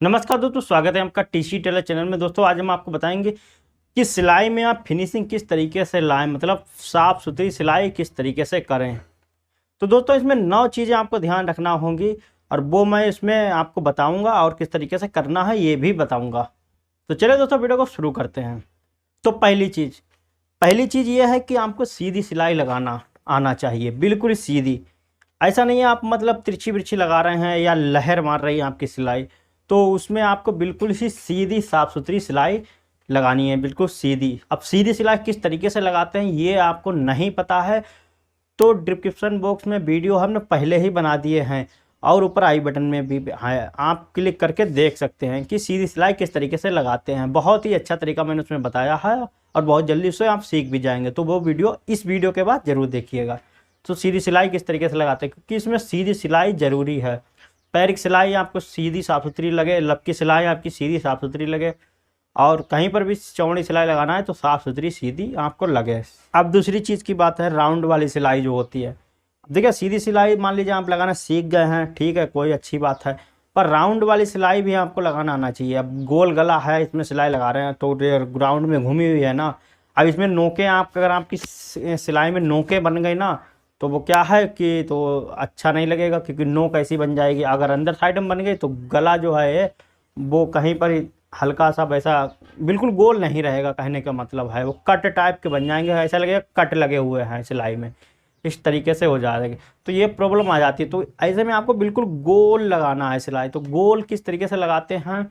नमस्कार दोस्तों, स्वागत है आपका टीसी टेलर चैनल में। दोस्तों आज हम आपको बताएंगे कि सिलाई में आप फिनिशिंग किस तरीके से लाएं, मतलब साफ़ सुथरी सिलाई किस तरीके से करें। तो दोस्तों इसमें 9 चीज़ें आपको ध्यान रखना होंगी और वो मैं इसमें आपको बताऊंगा और किस तरीके से करना है ये भी बताऊंगा। तो चलिए दोस्तों वीडियो को शुरू करते हैं। तो पहली चीज़ ये है कि आपको सीधी सिलाई लगाना आना चाहिए, बिल्कुल सीधी। ऐसा नहीं है आप मतलब तिरछी बिरछी लगा रहे हैं या लहर मार रही है आपकी सिलाई, तो उसमें आपको बिल्कुल ही सीधी साफ़ सुथरी सिलाई लगानी है, बिल्कुल सीधी। अब सीधी सिलाई किस तरीके से लगाते हैं ये आपको नहीं पता है तो डिस्क्रिप्शन बॉक्स में वीडियो हमने पहले ही बना दिए हैं और ऊपर आई बटन में भी है, आप क्लिक करके देख सकते हैं कि सीधी सिलाई किस तरीके से लगाते हैं। बहुत ही अच्छा तरीका मैंने उसमें बताया है और बहुत जल्दी उससे आप सीख भी जाएंगे, तो वो वीडियो इस वीडियो के बाद ज़रूर देखिएगा। तो सीधी सिलाई किस तरीके से लगाते हैं, क्योंकि इसमें सीधी सिलाई ज़रूरी है। पैर की सिलाई आपको सीधी साफ़ सुथरी लगे, लब की सिलाई आपकी सीधी साफ़ सुथरी लगे, और कहीं पर भी चौड़ी सिलाई लगाना है तो साफ़ सुथरी सीधी आपको लगे। अब दूसरी चीज़ की बात है राउंड वाली सिलाई जो होती है। देखिए सीधी सिलाई मान लीजिए आप लगाना सीख गए हैं, ठीक है, कोई अच्छी बात है, पर राउंड वाली सिलाई भी आपको लगाना आना चाहिए। अब गोल गला है, इसमें सिलाई लगा रहे हैं तो ग्राउंड में घूमी हुई है ना, अब इसमें नोके आप अगर आपकी सिलाई में नोके बन गई ना तो वो क्या है कि तो अच्छा नहीं लगेगा, क्योंकि नोक ऐसी बन जाएगी। अगर अंदर साइड में बन गई तो गला जो है वो कहीं पर हल्का सा वैसा बिल्कुल गोल नहीं रहेगा, कहने का मतलब है वो कट टाइप के बन जाएंगे, ऐसा लगेगा कट लगे हुए हैं सिलाई में, इस तरीके से हो जाएगी। तो ये प्रॉब्लम आ जाती है। तो ऐसे में आपको बिल्कुल गोल लगाना है सिलाई। तो गोल किस तरीके से लगाते हैं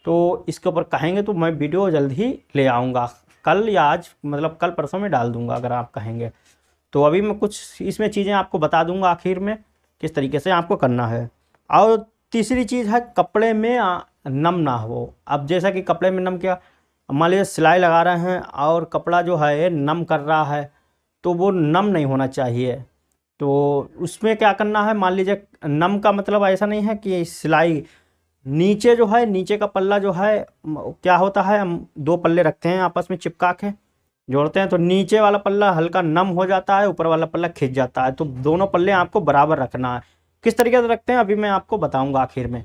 तो इसके ऊपर कहेंगे तो मैं वीडियो जल्द ही ले आऊँगा, कल या आज, मतलब कल परसों में डाल दूँगा अगर आप कहेंगे तो। अभी मैं कुछ इसमें चीज़ें आपको बता दूंगा आखिर में किस तरीके से आपको करना है। और तीसरी चीज़ है कपड़े में नम ना हो। अब जैसा कि कपड़े में नम क्या, मान लीजिए सिलाई लगा रहे हैं और कपड़ा जो है नम कर रहा है तो वो नम नहीं होना चाहिए। तो उसमें क्या करना है, मान लीजिए नम का मतलब ऐसा नहीं है कि सिलाई नीचे जो है, नीचे का पल्ला जो है क्या होता है, हम 2 पल्ले रखते हैं आपस में चिपका के जोड़ते हैं तो नीचे वाला पल्ला हल्का नम हो जाता है, ऊपर वाला पल्ला खिंच जाता है। तो दोनों पल्ले आपको बराबर रखना है। किस तरीके से रखते हैं अभी मैं आपको बताऊंगा आखिर में,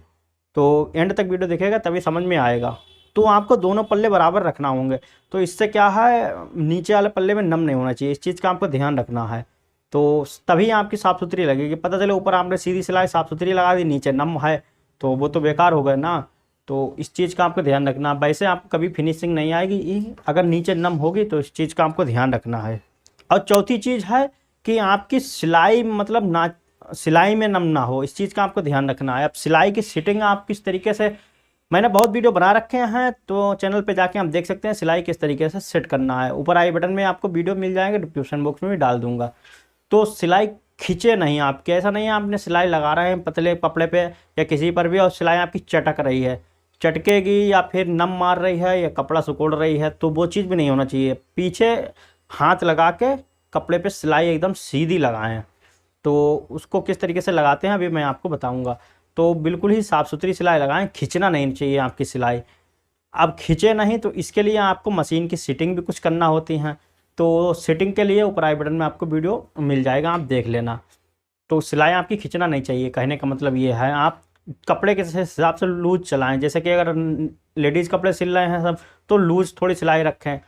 तो एंड तक वीडियो देखिएगा तभी समझ में आएगा। तो आपको दोनों पल्ले बराबर रखना होंगे, तो इससे क्या है नीचे वाले पल्ले में नम नहीं होना चाहिए, इस चीज़ का आपको ध्यान रखना है। तो तभी आपकी साफ़ सुथरी लगेगी। पता चले ऊपर आपने सीधी सिलाई साफ़ सुथरी लगा दी, नीचे नम है तो वो तो बेकार हो गए ना। तो इस चीज़ का आपको ध्यान रखना। वैसे आपको कभी फिनिशिंग नहीं आएगी अगर नीचे नम होगी, तो इस चीज़ का आपको ध्यान रखना है। और चौथी चीज़ है कि आपकी सिलाई मतलब ना सिलाई में नम ना हो, इस चीज़ का आपको ध्यान रखना है। अब सिलाई की सिटिंग आप किस तरीके से, मैंने बहुत वीडियो बना रखे हैं तो चैनल पे जाके आप देख सकते हैं सिलाई किस तरीके से सेट करना है। ऊपर आई बटन में आपको वीडियो मिल जाएंगे, डिस्क्रिप्शन बॉक्स में भी डाल दूंगा। तो सिलाई खींचे नहीं आपके, ऐसा नहीं है आपने सिलाई लगा रहे हैं पतले कपड़े पे या किसी पर भी और सिलाई आपकी चटक रही है, चटकेगी या फिर नम मार रही है या कपड़ा सुकोड़ रही है, तो वो चीज़ भी नहीं होना चाहिए। पीछे हाथ लगा के कपड़े पे सिलाई एकदम सीधी लगाएं। तो उसको किस तरीके से लगाते हैं अभी मैं आपको बताऊंगा। तो बिल्कुल ही साफ़ सुथरी सिलाई लगाएं, खींचना नहीं चाहिए आपकी सिलाई। अब खींचे नहीं तो इसके लिए आपको मशीन की सिटिंग भी कुछ करना होती हैं, तो सिटिंग के लिए ऊपर आई बटन में आपको वीडियो मिल जाएगा, आप देख लेना। तो सिलाई आपकी खींचना नहीं चाहिए, कहने का मतलब ये है आप कपड़े के हिसाब से लूज चलाएं। जैसे कि अगर लेडीज़ कपड़े सिल रहे हैं सब तो लूज थोड़ी सिलाई रखें,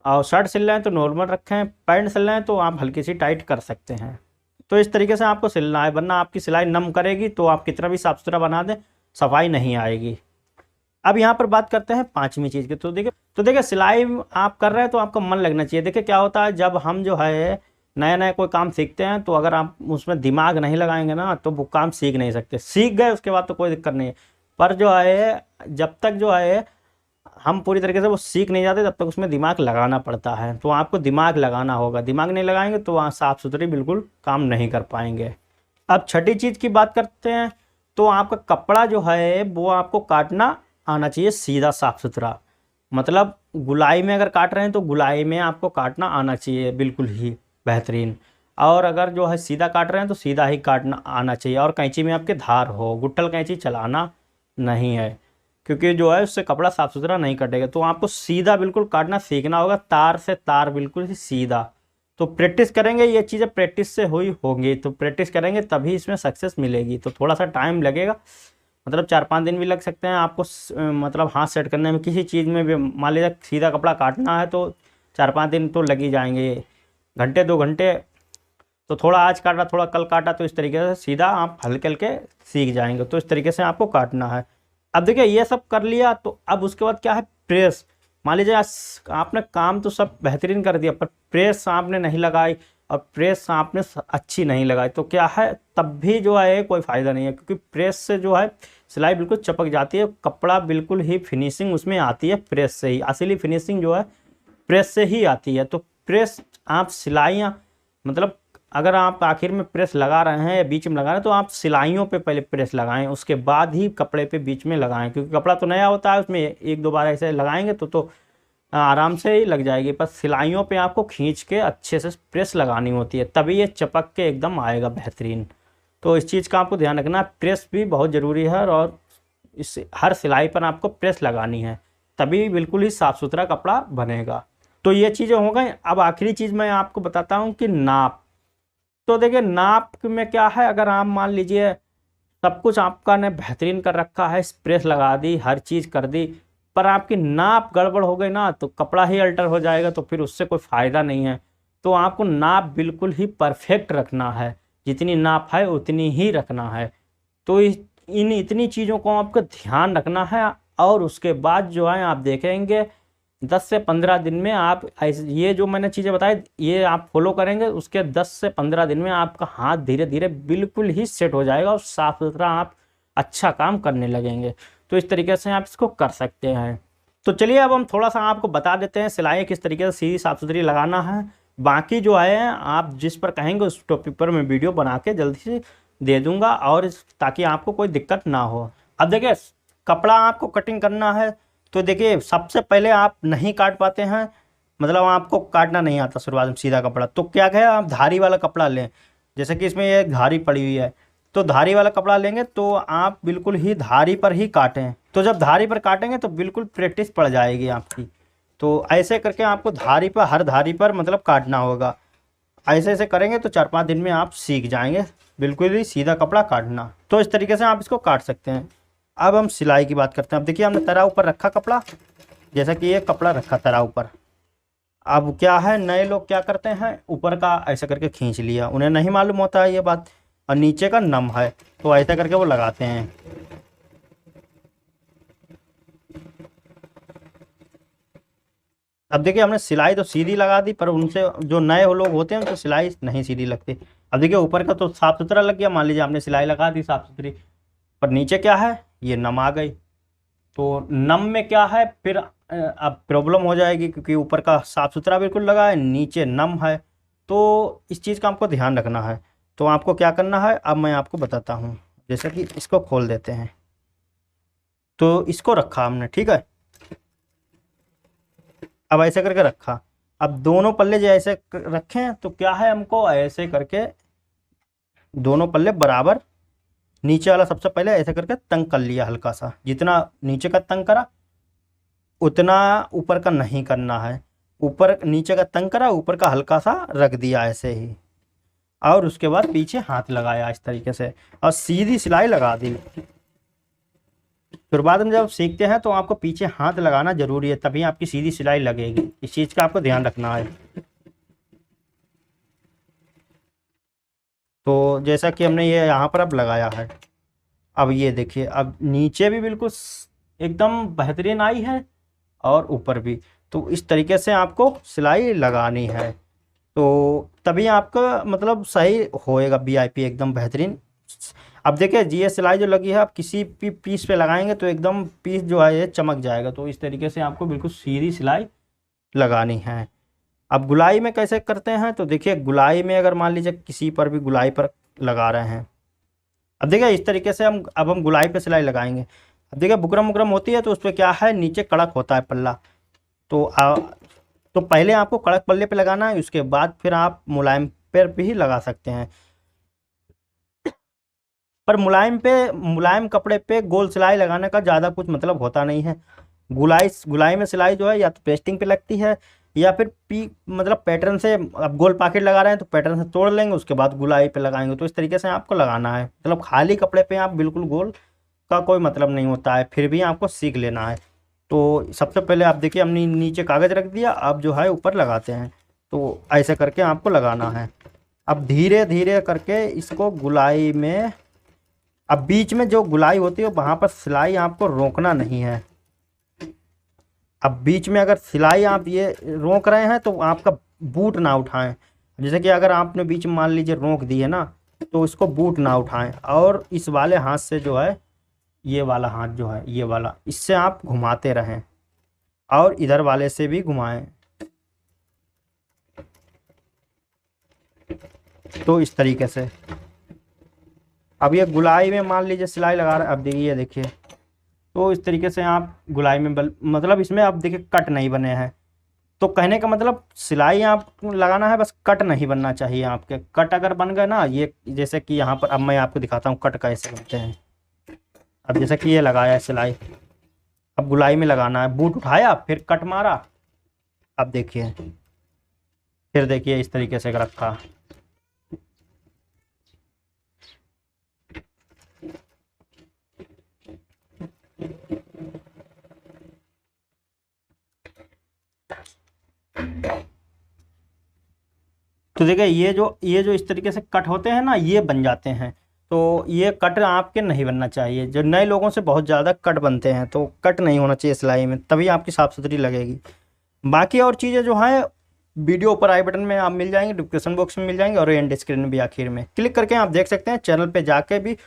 और शर्ट सिल रहे हैं तो नॉर्मल रखें, पैंट सिल रहे हैं तो आप हल्की सी टाइट कर सकते हैं। तो इस तरीके से आपको सिलना है, वरना आपकी सिलाई नम करेगी तो आप कितना भी साफ़ सुथरा बना दें सफाई नहीं आएगी। अब यहाँ पर बात करते हैं 5वीं चीज़ की। तो देखिए सिलाई आप कर रहे हैं तो आपका मन लगना चाहिए। देखिए क्या होता है जब हम जो है नया नया कोई काम सीखते हैं तो अगर आप उसमें दिमाग नहीं लगाएंगे ना तो वो काम सीख नहीं सकते। सीख गए उसके बाद तो कोई दिक्कत नहीं है, पर जो है जब तक जो है हम पूरी तरीके से वो सीख नहीं जाते तब तक उसमें दिमाग लगाना पड़ता है। तो आपको दिमाग लगाना होगा, दिमाग नहीं लगाएंगे तो वहाँ साफ़ सुथरी बिल्कुल काम नहीं कर पाएंगे। अब छठी चीज़ की बात करते हैं। तो आपका कपड़ा जो है वो आपको काटना आना चाहिए सीधा साफ़ सुथरा, मतलब गुलाई में अगर काट रहे हैं तो गुलाई में आपको काटना आना चाहिए बिल्कुल ही बेहतरीन। और अगर जो है सीधा काट रहे हैं तो सीधा ही काटना आना चाहिए, और कैंची में आपके धार हो, गुट्टल कैंची चलाना नहीं है, क्योंकि जो है उससे कपड़ा साफ़ सुथरा नहीं कटेगा। तो आपको सीधा बिल्कुल काटना सीखना होगा, तार से तार बिल्कुल ही सीधा। तो प्रैक्टिस करेंगे, ये चीज़ें प्रैक्टिस से हुई होंगी, तो प्रैक्टिस करेंगे तभी इसमें सक्सेस मिलेगी। तो थोड़ा सा टाइम लगेगा, मतलब 4-5 दिन भी लग सकते हैं आपको मतलब हाथ सेट करने में। किसी चीज़ में भी मान लीजिए सीधा कपड़ा काटना है तो 4-5 दिन तो लग ही जाएंगे, घंटे 2 घंटे। तो थोड़ा आज काटा थोड़ा कल काटा, तो इस तरीके से सीधा आप हल्के हल्के सीख जाएंगे। तो इस तरीके से आपको काटना है। अब देखिए ये सब कर लिया, तो अब उसके बाद क्या है, प्रेस। मान लीजिए आपने काम तो सब बेहतरीन कर दिया, पर प्रेस आपने नहीं लगाई और प्रेस आपने अच्छी नहीं लगाई, तो क्या है, तब भी जो है कोई फ़ायदा नहीं है। क्योंकि प्रेस से जो है सिलाई बिल्कुल चपक जाती है, कपड़ा बिल्कुल ही फिनिशिंग उसमें आती है प्रेस से ही। असली फिनिशिंग जो है प्रेस से ही आती है। तो प्रेस आप सिलाइयाँ मतलब अगर आप आखिर में प्रेस लगा रहे हैं या बीच में लगा रहे हैं, तो आप सिलाइयों पे पहले प्रेस लगाएं, उसके बाद ही कपड़े पे बीच में लगाएं। क्योंकि कपड़ा तो नया होता है, उसमें 1-2 बार ऐसे लगाएंगे तो आराम से ही लग जाएगी। पर सिलाइयों पे आपको खींच के अच्छे से प्रेस लगानी होती है, तभी ये चपक के एकदम आएगा बेहतरीन। तो इस चीज़ का आपको ध्यान रखना, प्रेस भी बहुत ज़रूरी है और इस हर सिलाई पर आपको प्रेस लगानी है, तभी बिल्कुल ही साफ़ सुथरा कपड़ा बनेगा। तो ये चीज़ें हो गई। अब आखिरी चीज़ मैं आपको बताता हूँ कि नाप। तो देखिए नाप में क्या है, अगर आप मान लीजिए सब कुछ आपका ने बेहतरीन कर रखा है, प्रेस लगा दी, हर चीज़ कर दी, पर आपकी नाप गड़बड़ हो गई ना, तो कपड़ा ही अल्टर हो जाएगा, तो फिर उससे कोई फ़ायदा नहीं है। तो आपको नाप बिल्कुल ही परफेक्ट रखना है, जितनी नाप है उतनी ही रखना है। तो इन इतनी चीज़ों को आपको ध्यान रखना है। और उसके बाद जो है आप देखेंगे 10 से 15 दिन में आप ऐसे ये जो मैंने चीज़ें बताई ये आप फॉलो करेंगे, उसके 10 से 15 दिन में आपका हाथ धीरे धीरे बिल्कुल ही सेट हो जाएगा और साफ़ सुथरा आप अच्छा काम करने लगेंगे। तो इस तरीके से आप इसको कर सकते हैं। तो चलिए अब हम थोड़ा सा आपको बता देते हैं सिलाई किस तरीके से सीधी साफ़ सुथरी लगाना है। बाकी जो है आप जिस पर कहेंगे उस टॉपिक पर मैं वीडियो बना के जल्दी से दे दूँगा, और ताकि आपको कोई दिक्कत ना हो। अब देखिए कपड़ा आपको कटिंग करना है, तो देखिए सबसे पहले आप नहीं काट पाते हैं, मतलब आपको काटना नहीं आता शुरुआत में सीधा कपड़ा, तो क्या है आप धारी वाला कपड़ा लें। जैसे कि इसमें ये धारी पड़ी हुई है, तो धारी वाला कपड़ा लेंगे तो आप बिल्कुल ही धारी पर ही काटें। तो जब धारी पर काटेंगे तो बिल्कुल प्रैक्टिस पड़ जाएगी आपकी। तो ऐसे करके आपको धारी पर हर धारी पर मतलब काटना होगा। ऐसे ऐसे करेंगे तो 4-5 दिन में आप सीख जाएंगे बिल्कुल ही सीधा कपड़ा काटना। तो इस तरीके से आप इसको काट सकते हैं। अब हम सिलाई की बात करते हैं। अब देखिए हमने तरा ऊपर रखा कपड़ा, जैसा कि ये कपड़ा रखा तरा ऊपर। अब क्या है, नए लोग क्या करते हैं, ऊपर का ऐसा करके खींच लिया, उन्हें नहीं मालूम होता है ये बात, और नीचे का नम है तो ऐसा करके वो लगाते हैं। अब देखिए हमने सिलाई तो सीधी लगा दी, पर उनसे जो नए लोग होते हैं उनको सिलाई नहीं सीधी लगती। अब देखिए ऊपर का तो साफ़ सुथरा लग गया, मान लीजिए आपने सिलाई लगा दी साफ़ सुथरी, पर नीचे क्या है, ये नम आ गई। तो नम में क्या है फिर अब प्रॉब्लम हो जाएगी, क्योंकि ऊपर का साफ़ सुथरा बिल्कुल लगा है, नीचे नम है। तो इस चीज़ का आपको ध्यान रखना है। तो आपको क्या करना है अब मैं आपको बताता हूँ। जैसे कि इसको खोल देते हैं, तो इसको रखा हमने, ठीक है। अब ऐसे करके रखा, अब दोनों पल्ले जैसे रखें तो क्या है, हमको ऐसे करके दोनों पल्ले बराबर, नीचे वाला सबसे पहले ऐसे करके तंग कर लिया हल्का सा, जितना नीचे का तंग करा उतना ऊपर का नहीं करना है। ऊपर नीचे का तंग करा, ऊपर का हल्का सा रख दिया ऐसे ही, और उसके बाद पीछे हाथ लगाया इस तरीके से और सीधी सिलाई लगा दी। फिर बाद में जब सीखते हैं तो आपको पीछे हाथ लगाना जरूरी है, तभी आपकी सीधी सिलाई लगेगी। इस चीज़ का आपको ध्यान रखना है। तो जैसा कि हमने ये यहाँ पर अब लगाया है, अब ये देखिए अब नीचे भी बिल्कुल एकदम बेहतरीन आई है और ऊपर भी। तो इस तरीके से आपको सिलाई लगानी है, तो तभी आपका मतलब सही होएगा वीआईपी एकदम बेहतरीन। अब देखिए ये सिलाई जो लगी है, आप किसी भी पीस पे लगाएंगे तो एकदम पीस जो है ये चमक जाएगा। तो इस तरीके से आपको बिल्कुल सीधी सिलाई लगानी है। अब गुलाई में कैसे करते हैं, तो देखिए गुलाई में अगर मान लीजिए किसी पर भी गुलाई पर लगा रहे हैं, अब देखिए इस तरीके से हम गुलाई पे सिलाई लगाएंगे। अब देखिए बुकरम बुकरम होती है तो उस पर क्या है, नीचे कड़क होता है पल्ला, तो तो पहले आपको कड़क पल्ले पे लगाना है, उसके बाद फिर आप मुलायम पर भी लगा सकते हैं। पर मुलायम कपड़े पे गोल सिलाई लगाने का ज़्यादा कुछ मतलब होता नहीं है। गुलाई में सिलाई जो है या तो पेस्टिंग पे लगती है या फिर मतलब पैटर्न से, अब गोल पॉकेट लगा रहे हैं तो पैटर्न से तोड़ लेंगे, उसके बाद गुलाई पे लगाएंगे। तो इस तरीके से आपको लगाना है, मतलब खाली कपड़े पे आप बिल्कुल गोल का कोई मतलब नहीं होता है, फिर भी आपको सीख लेना है। तो सबसे पहले आप देखिए, हमने नीचे कागज़ रख दिया, अब जो है ऊपर लगाते हैं। तो ऐसे करके आपको लगाना है। अब धीरे धीरे करके इसको गुलाई में, अब बीच में जो गुलाई होती है वहाँ पर सिलाई आपको रोकना नहीं है। अब बीच में अगर सिलाई आप ये रोक रहे हैं तो आपका बूट ना उठाएं। जैसे कि अगर आपने बीच में मान लीजिए रोक दी है ना, तो इसको बूट ना उठाएं, और इस वाले हाथ से जो है, ये वाला हाथ जो है ये वाला, इससे आप घुमाते रहें और इधर वाले से भी घुमाएं। तो इस तरीके से अब ये गुलाई में मान लीजिए सिलाई लगा रहे हैं, अब देखिए देखिए, तो इस तरीके से आप गुलाई में मतलब इसमें अब देखिए कट नहीं बने हैं। तो कहने का मतलब सिलाई आप लगाना है, बस कट नहीं बनना चाहिए आपके। कट अगर बन गए ना, ये जैसे कि यहाँ पर अब मैं आपको दिखाता हूँ कट कैसे बनते हैं। अब जैसे कि ये लगाया है सिलाई, अब गुलाई में लगाना है, बूट उठाया फिर कट मारा, अब देखिए, फिर देखिए इस तरीके से रखा। तो देखिए ये जो इस तरीके से कट होते हैं ना, ये बन जाते हैं। तो ये कट आपके नहीं बनना चाहिए। जो नए लोगों से बहुत ज़्यादा कट बनते हैं, तो कट नहीं होना चाहिए सिलाई में, तभी आपकी साफ़ सुथरी लगेगी। बाकी और चीज़ें जो हैं वीडियो ऊपर आई बटन में आप मिल जाएंगे, डिस्क्रिप्शन बॉक्स में मिल जाएंगे, और एंड स्क्रीन में भी आखिर में क्लिक करके आप देख सकते हैं। चैनल पे जाके भी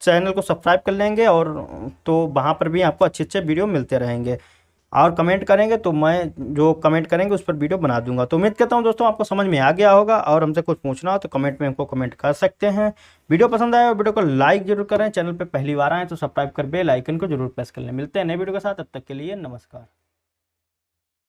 चैनल को सब्सक्राइब कर लेंगे, और तो वहाँ पर भी आपको अच्छे अच्छे वीडियो मिलते रहेंगे। और कमेंट करेंगे तो मैं जो कमेंट करेंगे उस पर वीडियो बना दूंगा। तो उम्मीद करता हूँ दोस्तों आपको समझ में आ गया होगा, और हमसे कुछ पूछना हो तो कमेंट में हमको कमेंट कर सकते हैं। वीडियो पसंद आया और वीडियो को लाइक जरूर करें। चैनल पे पहली बार आए तो सब्सक्राइब कर बेल आइकन को जरूर प्रेस कर लें। मिलते हैं नए वीडियो के साथ, तब तक के लिए नमस्कार।